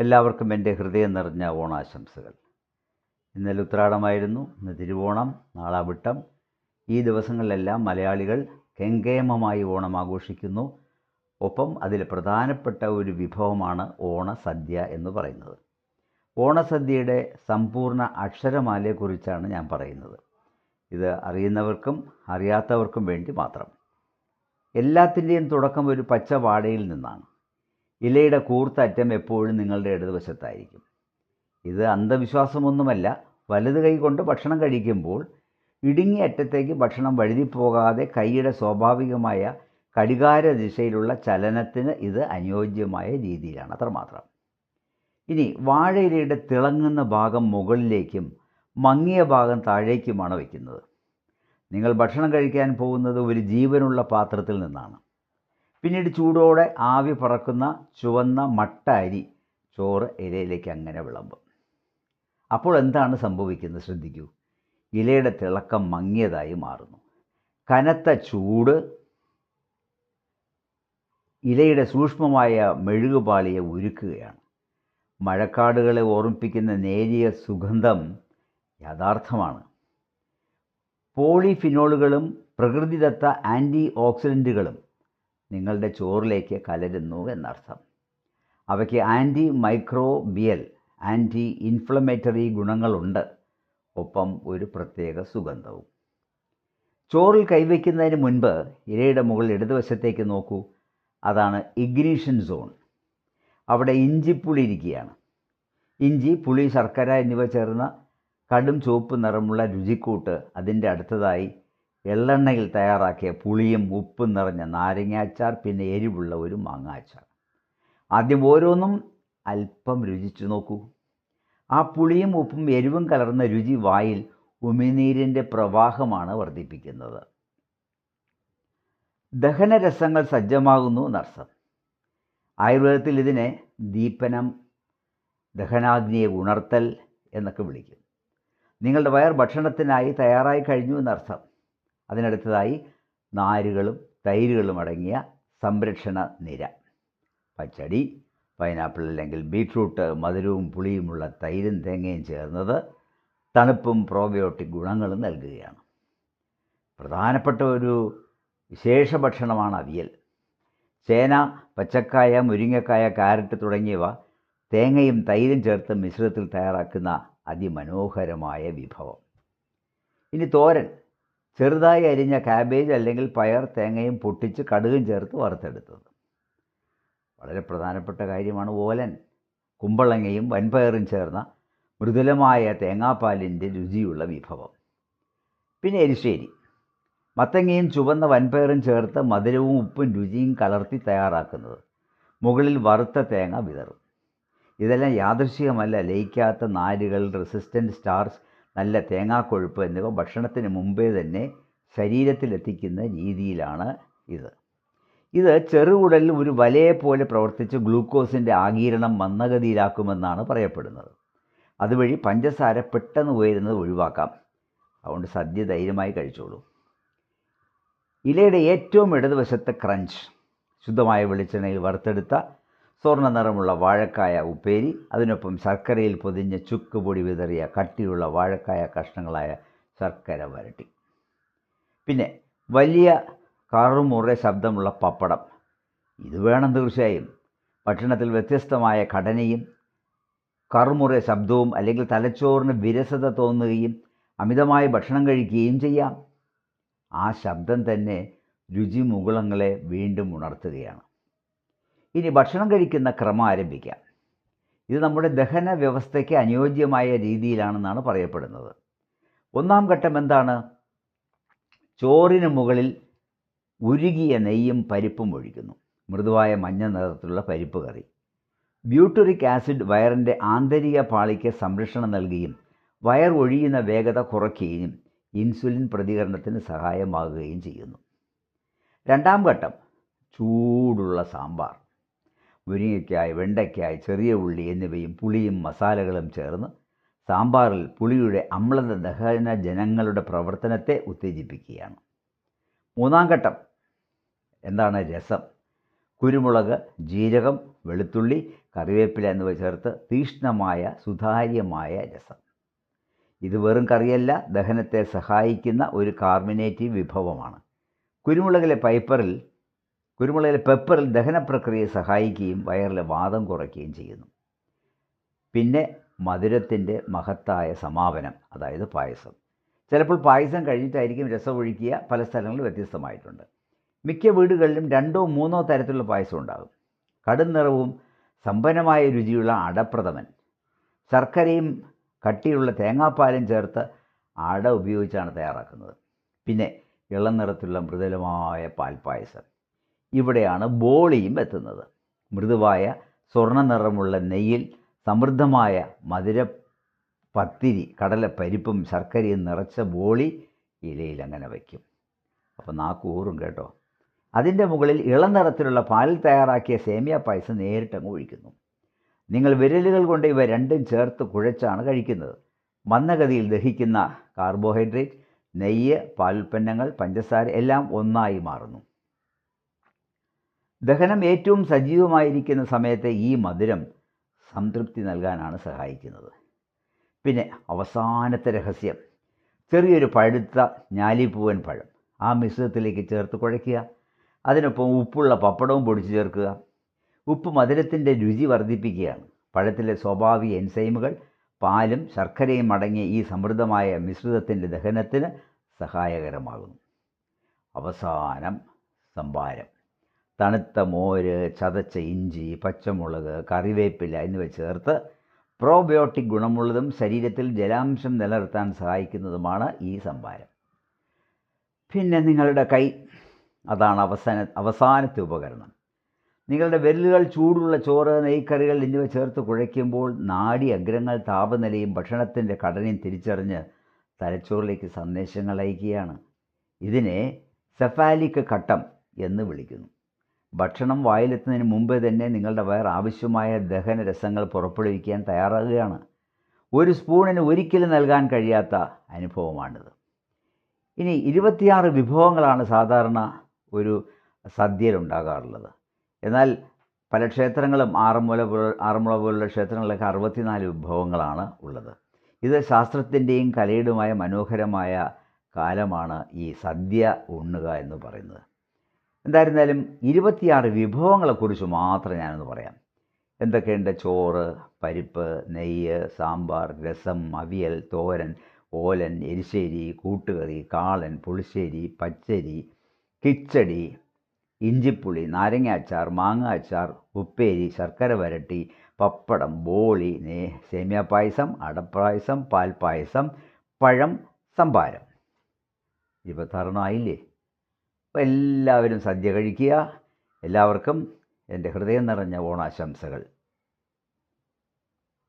എല്ലാവർക്കും എൻ്റെ ഹൃദയം നിറഞ്ഞ ഓണാശംസകൾ. ഇന്നലെ ഉത്രാടമായിരുന്നു, ഇന്ന് തിരുവോണം, നാളെ അവിട്ടം. ഈ ദിവസങ്ങളിലെല്ലാം മലയാളികൾ കെങ്കേമമായി ഓണം ആഘോഷിക്കുന്നു. ഒപ്പം അതിൽ പ്രധാനപ്പെട്ട ഒരു വിഭവമാണ് ഓണസദ്യ എന്ന് പറയുന്നത്. ഓണസദ്യയുടെ സമ്പൂർണ്ണ അക്ഷരമാലയെക്കുറിച്ചാണ് ഞാൻ പറയുന്നത്. ഇത് അറിയുന്നവർക്കും അറിയാത്തവർക്കും വേണ്ടി മാത്രം. എല്ലാത്തിൻ്റെയും തുടക്കം ഒരു പച്ച വാഴയിൽ നിന്നാണ്. ഇലയുടെ കൂർത്ത അറ്റം എപ്പോഴും നിങ്ങളുടെ ഇടതുവശത്തായിരിക്കും. ഇത് അന്ധവിശ്വാസമൊന്നുമല്ല. വലത് കൈ കൊണ്ട് ഭക്ഷണം കഴിക്കുമ്പോൾ ഇടുങ്ങിയ അറ്റത്തേക്ക് ഭക്ഷണം വഴുതിപ്പോകാതെ കൈയുടെ സ്വാഭാവികമായ ഘടികാര ദിശയിലുള്ള ചലനത്തിന് ഇത് അനുയോജ്യമായ രീതിയിലാണ്, അത്രമാത്രം. ഇനി വാഴയിലയുടെ തിളങ്ങുന്ന ഭാഗം മുകളിലേക്കും മങ്ങിയ ഭാഗം താഴേക്കുമാണ് വയ്ക്കുന്നത്. നിങ്ങൾ ഭക്ഷണം കഴിക്കാൻ പോകുന്നത് ഒരു ജീവനുള്ള പാത്രത്തിൽ നിന്നാണ്. പിന്നീട് ചൂടോടെ ആവി പറക്കുന്ന ചുവന്ന മട്ട അരി ചോറ് ഇലയിലേക്ക് അങ്ങനെ വിളമ്പും. അപ്പോൾ എന്താണ് സംഭവിക്കുന്നത്? ശ്രദ്ധിക്കൂ. ഇലയുടെ തിളക്കം മങ്ങിയതായി മാറുന്നു. കനത്ത ചൂട് ഇലയുടെ സൂക്ഷ്മമായ മെഴുകുപാളിയെ ഉരുക്കുകയാണ്. മഴക്കാടുകളെ ഓർമ്മിപ്പിക്കുന്ന നേരിയ സുഗന്ധം യാഥാർത്ഥ്യമാണ്. പോളിഫിനോളുകളും പ്രകൃതിദത്ത ആൻറ്റി ഓക്സിഡൻറ്റുകളും നിങ്ങളുടെ ചോറിലേക്ക് കലരുന്നു എന്നർത്ഥം. അവയ്ക്ക് ആൻറ്റി മൈക്രോബിയൽ, ആൻറ്റി ഇൻഫ്ലമേറ്ററി ഗുണങ്ങളുണ്ട്. ഒപ്പം ഒരു പ്രത്യേക സുഗന്ധവും. ചോറിൽ കൈവയ്ക്കുന്നതിന് മുൻപ് ഇലയുടെ മുകളിൽ ഇടതുവശത്തേക്ക് നോക്കൂ. അതാണ് ഇഗ്നീഷൻ സോൺ. അവിടെ ഇഞ്ചിപ്പുളി ഇരിക്കുകയാണ്. ഇഞ്ചി, പുളി, ശർക്കര എന്നിവ ചേർന്ന കടും ചുവപ്പ് നിറമുള്ള രുചിക്കൂട്ട്. അതിൻ്റെ അടുത്തതായി എള്ളെണ്ണയിൽ തയ്യാറാക്കിയ പുളിയും ഉപ്പും നിറഞ്ഞ നാരങ്ങാച്ചാർ, പിന്നെ എരിവുള്ള ഒരു മാങ്ങാച്ചാർ. ആദ്യം ഓരോന്നും അല്പം രുചിച്ചു നോക്കൂ. ആ പുളിയും ഉപ്പും എരിവും കലർന്ന രുചി വായിൽ ഉമിനീരിൻ്റെ പ്രവാഹമാണ് വർദ്ധിപ്പിക്കുന്നത്. ദഹനരസങ്ങൾ സജ്ജമാകുന്നു എന്നർത്ഥം. ആയുർവേദത്തിൽ ഇതിനെ ദീപനം, ദഹനാഗ്നിയെ ഉണർത്തൽ എന്നൊക്കെ വിളിക്കും. നിങ്ങളുടെ വയർ ഭക്ഷണത്തിനായി തയ്യാറായി കഴിഞ്ഞു എന്നർത്ഥം. അതിനടുത്തതായി നാരുകളും തൈരുകളും അടങ്ങിയ സംരക്ഷണ നിര. പച്ചടി, പൈനാപ്പിൾ അല്ലെങ്കിൽ ബീട്രൂട്ട്, മധുരവും പുളിയുമുള്ള തൈരും തേങ്ങയും ചേർന്നത് തണുപ്പും പ്രോബയോട്ടിക് ഗുണങ്ങളും നൽകുകയാണ്. പ്രധാനപ്പെട്ട ഒരു വിശേഷ ഭക്ഷണമാണ് അവിയൽ. ചേന, പച്ചക്കായ, മുരിങ്ങക്കായ, കാരറ്റ് തുടങ്ങിയവ തേങ്ങയും തൈരും ചേർത്ത് മിശ്രിതത്തിൽ തയ്യാറാക്കുന്ന അതിമനോഹരമായ വിഭവം. ഇനി തോരൻ. ചെറുതായി അരിഞ്ഞ കാബേജ് അല്ലെങ്കിൽ പയർ തേങ്ങയും പൊട്ടിച്ച് കടുകും ചേർത്ത് വറുത്തെടുത്തത്. വളരെ പ്രധാനപ്പെട്ട കാര്യമാണ് ഓലൻ. കുമ്പളങ്ങയും വൻപയറും ചേർന്ന മൃദുലമായ തേങ്ങാപ്പാലിൻ്റെ രുചിയുള്ള വിഭവം. പിന്നെ എരിശ്ശേരി. മത്തങ്ങയും ചുവന്ന വൻപയറും ചേർത്ത് മധുരവും ഉപ്പും രുചിയും കലർത്തി തയ്യാറാക്കുന്നത്. മുകളിൽ വറുത്ത തേങ്ങ വിതറും. ഇതെല്ലാം യാദൃശ്ചികമല്ല. ലയിക്കാത്ത നാരുകൾ, റെസിസ്റ്റൻറ്റ് സ്റ്റാർച്ച്, നല്ല തേങ്ങാക്കൊഴുപ്പ് എന്നിവ ഭക്ഷണത്തിന് മുമ്പേ തന്നെ ശരീരത്തിലെത്തിക്കുന്ന രീതിയിലാണ് ഇത് ചെറുകുടലിൽ ഒരു വലയെപ്പോലെ പ്രവർത്തിച്ച് ഗ്ലൂക്കോസിൻ്റെ ആഗിരണം മന്ദഗതിയിലാക്കുമെന്നാണ് പറയപ്പെടുന്നത്. അതുവഴി പഞ്ചസാര പെട്ടെന്ന് ഉയരുന്നത് ഒഴിവാക്കാം. അതുകൊണ്ട് സദ്യ ധൈര്യമായി കഴിച്ചോളൂ. ഇലയുടെ ഏറ്റവും ഇടതുവശത്ത് ക്രഞ്ച്. ശുദ്ധമായ വെളിച്ചെണ്ണയിൽ വറുത്തെടുത്ത സ്വർണ്ണ നിറമുള്ള വാഴക്കായ ഉപ്പേരി. അതിനൊപ്പം ശർക്കരയിൽ പൊതിഞ്ഞ ചുക്ക് പൊടി വിതറിയ കട്ടിയുള്ള വാഴക്കായ കഷ്ണങ്ങളായ ശർക്കര വരട്ടി. പിന്നെ വലിയ കറുമുറ ശബ്ദമുള്ള പപ്പടം. ഇത് വേണം തീർച്ചയായും. ഭക്ഷണത്തിൽ വ്യത്യസ്തമായ ഘടനയും കറുമുറ ശബ്ദവും അല്ലെങ്കിൽ തലച്ചോറിന് വിരസത തോന്നുകയും അമിതമായി ഭക്ഷണം കഴിക്കുകയും ചെയ്യാം. ആ ശബ്ദം തന്നെ രുചിമുകുളങ്ങളെ വീണ്ടും ഉണർത്തുകയാണ്. ഇനി ഭക്ഷണം കഴിക്കുന്ന ക്രമം ആരംഭിക്കാം. ഇത് നമ്മുടെ ദഹന വ്യവസ്ഥയ്ക്ക് അനുയോജ്യമായ രീതിയിലാണെന്നാണ് പറയപ്പെടുന്നത്. ഒന്നാം ഘട്ടം എന്താണ്? ചോറിന് മുകളിൽ ഉരുകിയ നെയ്യും പരിപ്പും ഒഴിക്കുന്നു. മൃദുവായ മഞ്ഞ നിറത്തിലുള്ള പരിപ്പ് കറി. ബ്യൂട്ടറിക് ആസിഡ് വയറിൻ്റെ ആന്തരിക പാളിക്ക് സംരക്ഷണം നൽകുകയും വയർ ഒഴിയുന്ന വേഗത കുറയ്ക്കുകയും ഇൻസുലിൻ പ്രതികരണത്തിന് സഹായമാകുകയും ചെയ്യുന്നു. രണ്ടാം ഘട്ടം ചൂടുള്ള സാമ്പാർ. മുരിങ്ങയ്ക്കായ്, വെണ്ടയ്ക്കായ്, ചെറിയ ഉള്ളി എന്നിവയും പുളിയും മസാലകളും ചേർന്ന് സാമ്പാറിൽ പുളിയുടെ അമ്ലത ദഹന ജനങ്ങളുടെ പ്രവർത്തനത്തെ ഉത്തേജിപ്പിക്കുകയാണ്. മൂന്നാം ഘട്ടം എന്താണ്? രസം. കുരുമുളക്, ജീരകം, വെളുത്തുള്ളി, കറിവേപ്പില എന്നിവ ചേർത്ത് തീക്ഷ്ണമായ സുതാര്യമായ രസം. ഇത് വെറും കറിയല്ല, ദഹനത്തെ സഹായിക്കുന്ന ഒരു കാർബണേറ്റീവ് വിഭവമാണ്. കുരുമുളകിലെ പെപ്പറിൽ ദഹനപ്രക്രിയയെ സഹായിക്കുകയും വയറിലെ വാതം കുറയ്ക്കുകയും ചെയ്യുന്നു. പിന്നെ മധുരത്തിൻ്റെ മഹത്തായ സമാപനം, അതായത് പായസം. ചിലപ്പോൾ പായസം കഴിഞ്ഞിട്ടായിരിക്കും രസം ഒഴിക്കുക. പല സ്ഥലങ്ങളിലും വ്യത്യസ്തമായിട്ടുണ്ട്. മിക്ക വീടുകളിലും 2 or 3 തരത്തിലുള്ള പായസം ഉണ്ടാകും. കടും നിറവും സമ്പന്നമായ രുചിയുള്ള അടപ്രഥമൻ, ശർക്കരയും കട്ടിയുള്ള തേങ്ങാപ്പാലും ചേർത്ത് അട ഉപയോഗിച്ചാണ് തയ്യാറാക്കുന്നത്. പിന്നെ ഇളം നിറത്തിലുള്ള മൃദുലമായ പാൽപ്പായസം. ഇവിടെയാണ് ബോളിയും എത്തുന്നത്. മൃദുവായ സ്വർണ്ണ നിറമുള്ള നെയ്യിൽ സമൃദ്ധമായ മധുരപ്പത്തിരി, കടലപ്പരിപ്പും ശർക്കരയും നിറച്ച ബോളി ഇലയിൽ അങ്ങനെ വയ്ക്കും. അപ്പോൾ നാക്കൂറും കേട്ടോ. അതിൻ്റെ മുകളിൽ ഇളം നിറത്തിലുള്ള പാലിൽ തയ്യാറാക്കിയ സേമിയ പായസം നേരിട്ടങ്ങ് ഒഴിക്കുന്നു. നിങ്ങൾ വിരലുകൾ കൊണ്ട് ഇവ രണ്ടും ചേർത്ത് കുഴച്ചാണ് കഴിക്കുന്നത്. മന്ദഗതിയിൽ ദഹിക്കുന്ന കാർബോഹൈഡ്രേറ്റ്, നെയ്യ്, പാലുൽപ്പന്നങ്ങൾ, പഞ്ചസാര എല്ലാം ഒന്നായി മാറുന്നു. ദഹനം ഏറ്റവും സജീവമായിരിക്കുന്ന സമയത്ത് ഈ മധുരം സംതൃപ്തി നൽകാനാണ് സഹായിക്കുന്നത്. പിന്നെ അവസാനത്തെ രഹസ്യം, ചെറിയൊരു പഴുത്ത ഞാലിപ്പൂവൻ പഴം ആ മിശ്രിതത്തിലേക്ക് ചേർത്ത് കുഴയ്ക്കുക. അതിനൊപ്പം ഉപ്പുള്ള പപ്പടവും പൊടിച്ചു ചേർക്കുക. ഉപ്പ് മധുരത്തിൻ്റെ രുചി വർദ്ധിപ്പിക്കുകയാണ്. പഴത്തിലെ സ്വാഭാവിക എൻസൈമുകൾ പാലും ശർക്കരയും അടങ്ങിയ ഈ സമൃദ്ധമായ മിശ്രിതത്തിൻ്റെ ദഹനത്തിന് സഹായകരമാകുന്നു. അവസാനം സംഭാരം. തണുത്ത മോര്, ചതച്ച ഇഞ്ചി, പച്ചമുളക്, കറിവേപ്പില എന്നിവ ചേർത്ത് പ്രോബയോട്ടിക് ഗുണമുള്ളതും ശരീരത്തിൽ ജലാംശം നിലനിർത്താൻ സഹായിക്കുന്നതുമാണ് ഈ സംഭാരം. പിന്നെ നിങ്ങളുടെ കൈ, അതാണ് അവസാനത്തെ ഉപകരണം. നിങ്ങളുടെ വിരലുകൾ ചൂടുള്ള ചോറ്, നെയ്ക്കറികൾ എന്നിവ ചേർത്ത് കുഴയ്ക്കുമ്പോൾ നാഡി അഗ്രങ്ങൾ താപനിലയും ഭക്ഷണത്തിൻ്റെ ഘടനയും തിരിച്ചറിഞ്ഞ് തലച്ചോറിലേക്ക് സന്ദേശങ്ങൾ അയക്കുകയാണ്. ഇതിനെ സെഫാലിക് ഘട്ടം എന്ന് വിളിക്കുന്നു. ഭക്ഷണം വായിലെത്തുന്നതിന് മുമ്പ് തന്നെ നിങ്ങളുടെ വയർ ആവശ്യമായ ദഹനരസങ്ങൾ പുറപ്പെടുവിക്കാൻ തയ്യാറാകുകയാണ്. ഒരു സ്പൂണിന് ഒരിക്കലും നൽകാൻ കഴിയാത്ത അനുഭവമാണിത്. ഇനി 26 വിഭവങ്ങളാണ് സാധാരണ ഒരു സദ്യയിലുണ്ടാകാറുള്ളത്. എന്നാൽ പല ക്ഷേത്രങ്ങളും ആറന്മുള പോലുള്ള ക്ഷേത്രങ്ങളിലൊക്കെ 64 വിഭവങ്ങളാണ് ഉള്ളത്. ഇത് ശാസ്ത്രത്തിൻ്റെയും കലയുടെയുമായ മനോഹരമായ കാലമാണ് ഈ സദ്യ ഉണ്ണുക എന്ന് പറയുന്നത്. എന്തായിരുന്നാലും 26 വിഭവങ്ങളെക്കുറിച്ച് മാത്രം ഞാനൊന്ന് പറയാം. എന്തൊക്കെയുണ്ട്? ചോറ്, പരിപ്പ്, നെയ്യ്, സാമ്പാർ, രസം, അവിയൽ, തോരൻ, ഓലൻ, എരിശ്ശേരി, കൂട്ടുകറി, കാളൻ, പുളിശ്ശേരി, പച്ചരി, കിച്ചടി, ഇഞ്ചിപ്പുളി, നാരങ്ങ അച്ചാർ, മാങ്ങ അച്ചാർ, ഉപ്പേരി, ശർക്കര വരട്ടി, പപ്പടം, ബോളി, സേമിയ പായസം, അടപ്പായസം, പാൽപ്പായസം, പഴം, സംഭാരം. 26 ആയില്ലേ? അപ്പോൾ എല്ലാവരും സദ്യ കഴിക്കുക. എല്ലാവർക്കും എൻ്റെ ഹൃദയം നിറഞ്ഞ ഓണാശംസകൾ.